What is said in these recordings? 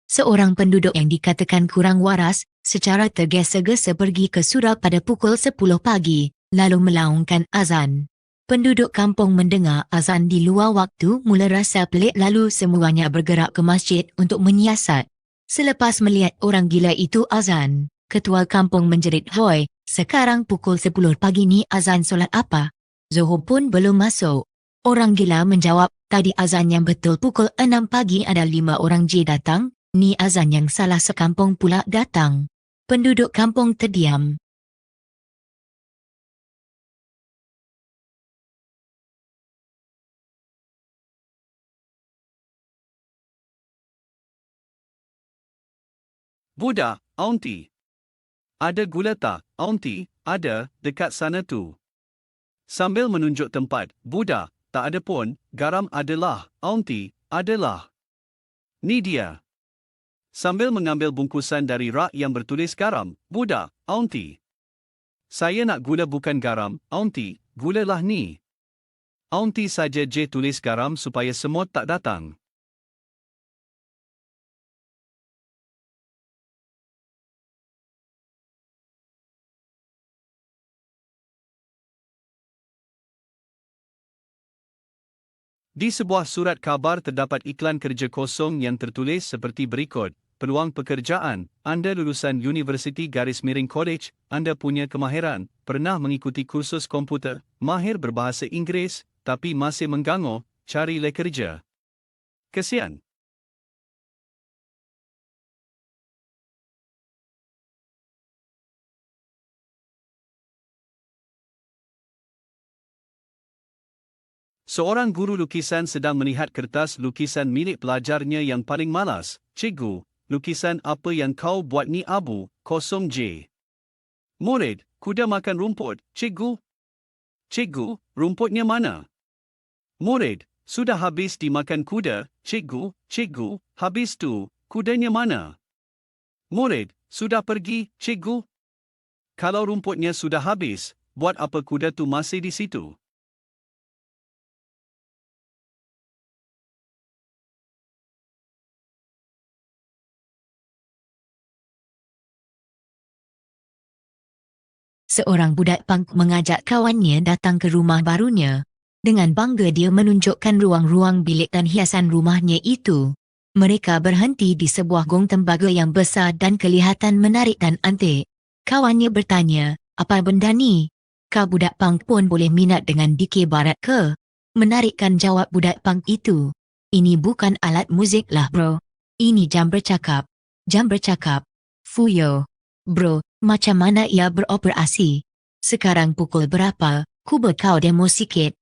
Seorang penduduk yang dikatakan kurang waras, secara tergesa-gesa pergi ke surau pada pukul 10 pagi, lalu melaungkan azan. Penduduk kampung mendengar azan di luar waktu mula rasa pelik lalu semuanya bergerak ke masjid untuk menyiasat. Selepas melihat orang gila itu azan, ketua kampung menjerit, "Hoi, sekarang pukul 10 pagi ni azan solat apa? Zuhur pun belum masuk." Orang gila menjawab, "Tadi azan yang betul pukul 6 pagi ada 5 orang je datang. Ni azan yang salah sekampung pula datang." Penduduk kampung terdiam. Budak, aunty. Ada gula tak, aunty? Ada, dekat sana tu. Sambil menunjuk tempat, budak, tak ada pun, garam adalah, aunty, adalah. Ni dia. Sambil mengambil bungkusan dari rak yang bertulis garam, budak, aunty. Saya nak gula bukan garam, aunty, gula lah ni. Aunty saja je tulis garam supaya semut tak datang. Di sebuah surat khabar terdapat iklan kerja kosong yang tertulis seperti berikut, peluang pekerjaan, anda lulusan University _College, anda punya kemahiran, pernah mengikuti kursus komputer, mahir berbahasa Inggeris, tapi masih mengganggu, carilah kerja. Kesian. Seorang guru lukisan sedang melihat kertas lukisan milik pelajarnya yang paling malas. "Cikgu, lukisan apa yang kau buat ni abu, kosong je." "Murid, kuda makan rumput, cikgu." "Cikgu, rumputnya mana?" "Murid, sudah habis dimakan kuda, cikgu, cikgu, habis tu, kudanya mana?" "Murid, sudah pergi, cikgu." "Kalau rumputnya sudah habis, buat apa kuda tu masih di situ?" Seorang budak punk mengajak kawannya datang ke rumah barunya. Dengan bangga dia menunjukkan ruang-ruang bilik dan hiasan rumahnya itu. Mereka berhenti di sebuah gong tembaga yang besar dan kelihatan menarik dan antik. Kawannya bertanya, "Apa benda ni?" "Kau budak punk pun boleh minat dengan dikir barat ke?" Menarikkan jawab budak punk itu. "Ini bukan alat muzik lah bro. Ini jam bercakap." "Jam bercakap? Fuyo. Bro, macam mana ia beroperasi? Sekarang pukul berapa? Cuba kau demo sikit."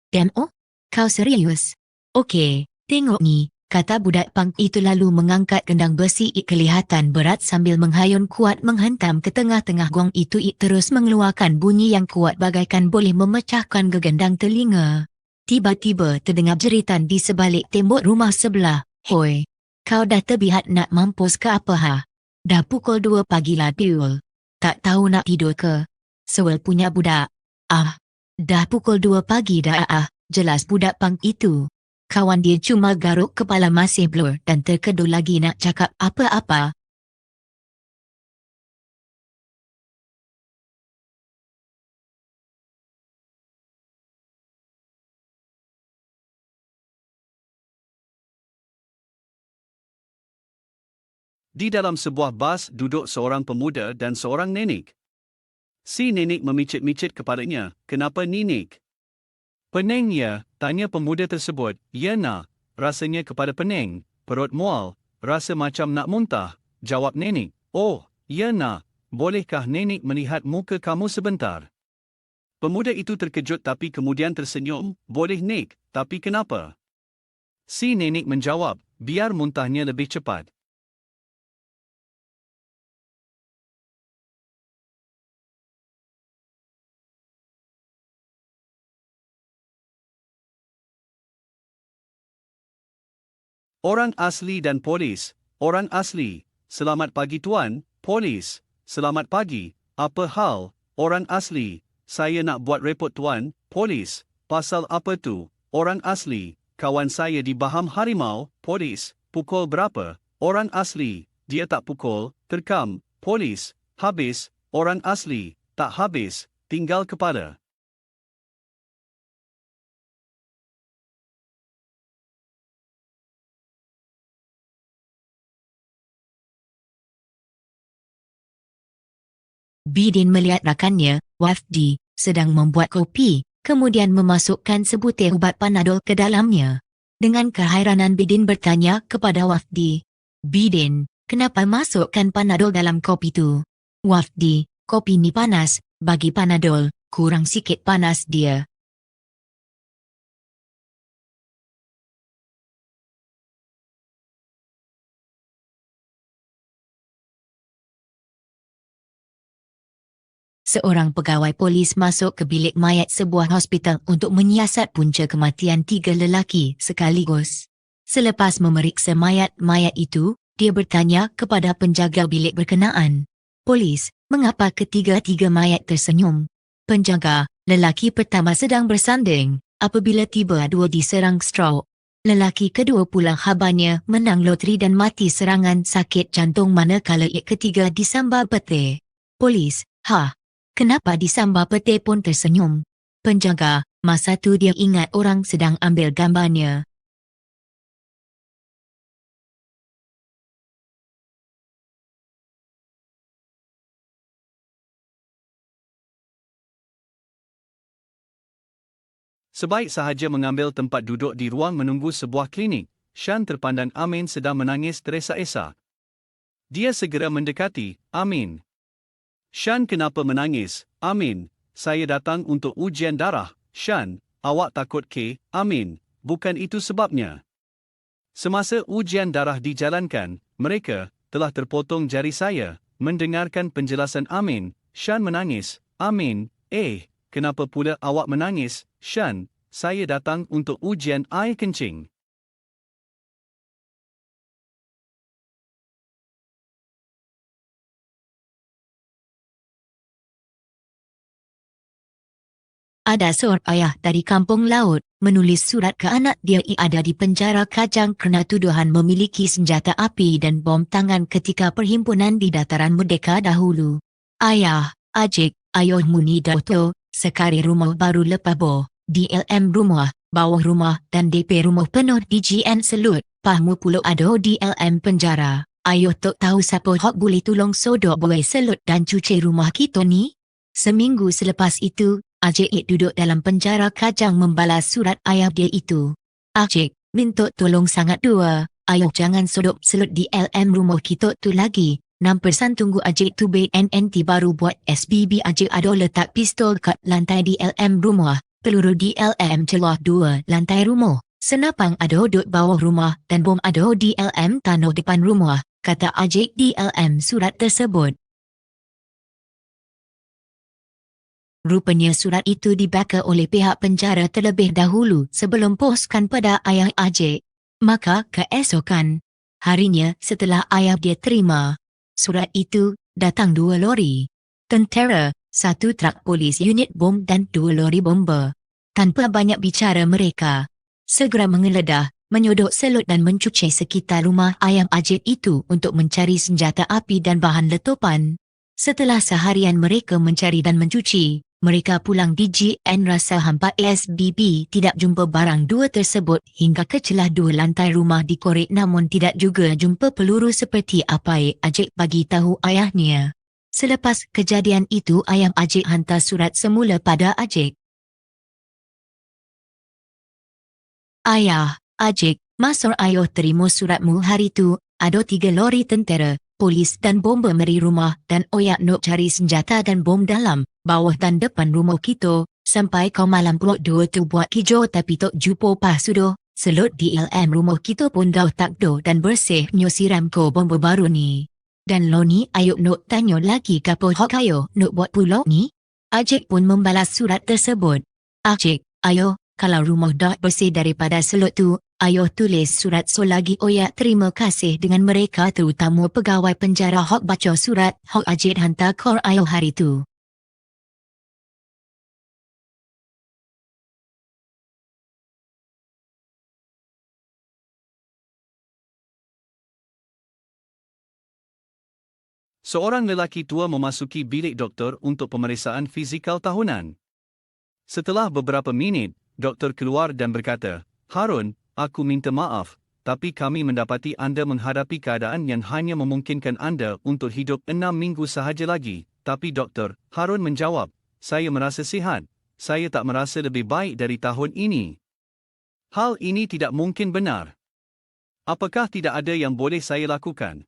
"Demo? Kau serius? Okey, tengok ni," kata budak punk itu lalu mengangkat gendang besi kelihatan berat sambil menghayun kuat menghentam ke tengah-tengah gong itu terus mengeluarkan bunyi yang kuat bagaikan boleh memecahkan gegendang telinga. Tiba-tiba terdengar jeritan di sebalik tembok rumah sebelah. "Hoi, kau dah terbihat nak mampus ke apa ha? Dah pukul 2 pagi lah Biul. Tak tahu nak tidur ke?" Sewel punya budak. "Ah, dah pukul 2 pagi dah jelas budak punk itu." Kawan dia cuma garuk kepala masih blur dan terkedu lagi nak cakap apa-apa. Di dalam sebuah bas duduk seorang pemuda dan seorang nenek. Si nenek memicit-micit kepalanya, "Kenapa nenek?" "Pening ya?" tanya pemuda tersebut. "Ya nak, rasanya kepada pening, perut mual, rasa macam nak muntah," jawab nenek. "Oh, ya nak, bolehkah nenek melihat muka kamu sebentar?" Pemuda itu terkejut tapi kemudian tersenyum. "Boleh nek, tapi kenapa?" Si nenek menjawab, "Biar muntahnya lebih cepat." Orang asli dan polis. Orang asli, "Selamat pagi tuan, polis." "Selamat pagi, apa hal?" Orang asli, "Saya nak buat report tuan, polis." "Pasal apa tu?" Orang asli, kawan saya di Baham Harimau, polis, pukul berapa, orang asli, dia tak pukul, terkam, polis, habis, orang asli, tak habis, tinggal kepala. Bidin melihat rakannya, Wafdi, sedang membuat kopi, kemudian memasukkan sebutir ubat Panadol ke dalamnya. Dengan keheranan Bidin bertanya kepada Wafdi, "Bidin, kenapa masukkan Panadol dalam kopi tu?" "Wafdi, kopi ni panas, bagi Panadol, kurang sikit panas dia." Seorang pegawai polis masuk ke bilik mayat sebuah hospital untuk menyiasat punca kematian 3 lelaki sekaligus. Selepas memeriksa mayat-mayat itu, dia bertanya kepada penjaga bilik berkenaan. "Polis, mengapa ketiga-tiga mayat tersenyum?" Penjaga, "Lelaki pertama sedang bersanding, apabila tiba-dua diserang stroke. Lelaki kedua pula khabarnya menang loteri dan mati serangan sakit jantung manakala yang ketiga disambar petir." Polis, "Kenapa disambar petir pun tersenyum?" Penjaga, "Masa tu dia ingat orang sedang ambil gambarnya." Sebaik sahaja mengambil tempat duduk di ruang menunggu sebuah klinik, Shan terpandang Amin sedang menangis teresa-esa. Dia segera mendekati, "Amin. Shan, kenapa menangis?" "Amin, saya datang untuk ujian darah." "Shan, awak takut ke?" "Amin, bukan itu sebabnya. Semasa ujian darah dijalankan, mereka telah terpotong jari saya." Mendengarkan penjelasan Amin, Shan menangis. "Amin, kenapa pula awak menangis?" "Shan, saya datang untuk ujian air kencing." Ada seorang ayah dari kampung laut menulis surat ke anak dia yang ada di penjara Kajang kerana tuduhan memiliki senjata api dan bom tangan ketika perhimpunan di Dataran Merdeka dahulu. "Ayah, Ajik, ayahmu ni Dato', sekali rumah baru lepas bor, DLM rumah, bawah rumah dan DP rumah penuh DGN selut, pahmu pula ada DLM penjara. Ayah tak tahu siapa hak boleh tolong sodok buai selut dan cuci rumah kita ni?" Seminggu selepas itu, Ajik duduk dalam penjara Kajang membalas surat ayah dia itu. "Ajik, minta tolong sangat dua, ayah jangan sodok selut di LM rumah kita tu lagi." 6% tunggu Ajik tu BNNT baru buat SBB. Ajik ada letak pistol kat lantai di LM rumah, peluru di LM celah 2 lantai rumah, senapang ada duduk bawah rumah dan bom ada di LM tanah depan rumah, kata Ajik di LM surat tersebut. Rupanya surat itu dibaca oleh pihak penjara terlebih dahulu sebelum poskan pada ayah Ajik. Maka keesokan harinya setelah ayah dia terima surat itu, datang 2 lori tentera, 1 trak polis unit bom dan 2 lori bomba. Tanpa banyak bicara mereka segera menggeledah, menyodok selut dan mencuci sekitar rumah ayah Ajik itu untuk mencari senjata api dan bahan letupan. Setelah seharian mereka mencari dan mencuci, mereka pulang DGN rasa hampa SBB tidak jumpa barang dua tersebut hingga ke celah 2 lantai rumah dikorek namun tidak juga jumpa peluru seperti apa yang Ajik bagi tahu ayahnya. Selepas kejadian itu ayah Ajik hantar surat semula pada Ajik. "Ayah, Ajik, masa ayah terima suratmu hari tu, ada 3 lori tentera, polis dan bomba meri rumah dan oyak nak cari senjata dan bom dalam, bawah dan depan rumah kita, sampai kau malam pulak 2 tu buat hijau tapi tak jumpa pas sudah, selut di LM rumah kita pun dah tak do dan bersih siram ko bomba baru ni. Dan lo ni ayuk nak tanya lagi kapa hak ayo nak buat pulak ni?" Ajik pun membalas surat tersebut. "Ajik, ayo, kalau rumah dah bersih daripada selut tu, ayah tulis surat so lagi oyak terima kasih dengan mereka terutama pegawai penjara hok baca surat hok Ajik hantar kor ayah hari tu." Seorang lelaki tua memasuki bilik doktor untuk pemeriksaan fizikal tahunan. Setelah beberapa minit, doktor keluar dan berkata, "Harun, aku minta maaf, tapi kami mendapati anda menghadapi keadaan yang hanya memungkinkan anda untuk hidup 6 minggu sahaja lagi." Tapi doktor, Harun menjawab, "Saya merasa sihat. Saya tak merasa lebih baik dari tahun ini." Hal ini tidak mungkin benar. Apakah tidak ada yang boleh saya lakukan?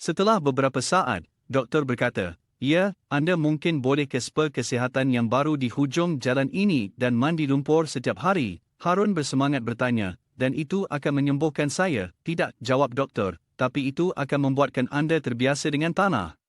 Setelah beberapa saat, doktor berkata, "Ya, anda mungkin boleh ke spa kesihatan yang baru di hujung jalan ini dan mandi lumpur setiap hari." Harun bersemangat bertanya, "Dan itu akan menyembuhkan saya?" "Tidak," jawab doktor, "tapi itu akan membuatkan anda terbiasa dengan tanah."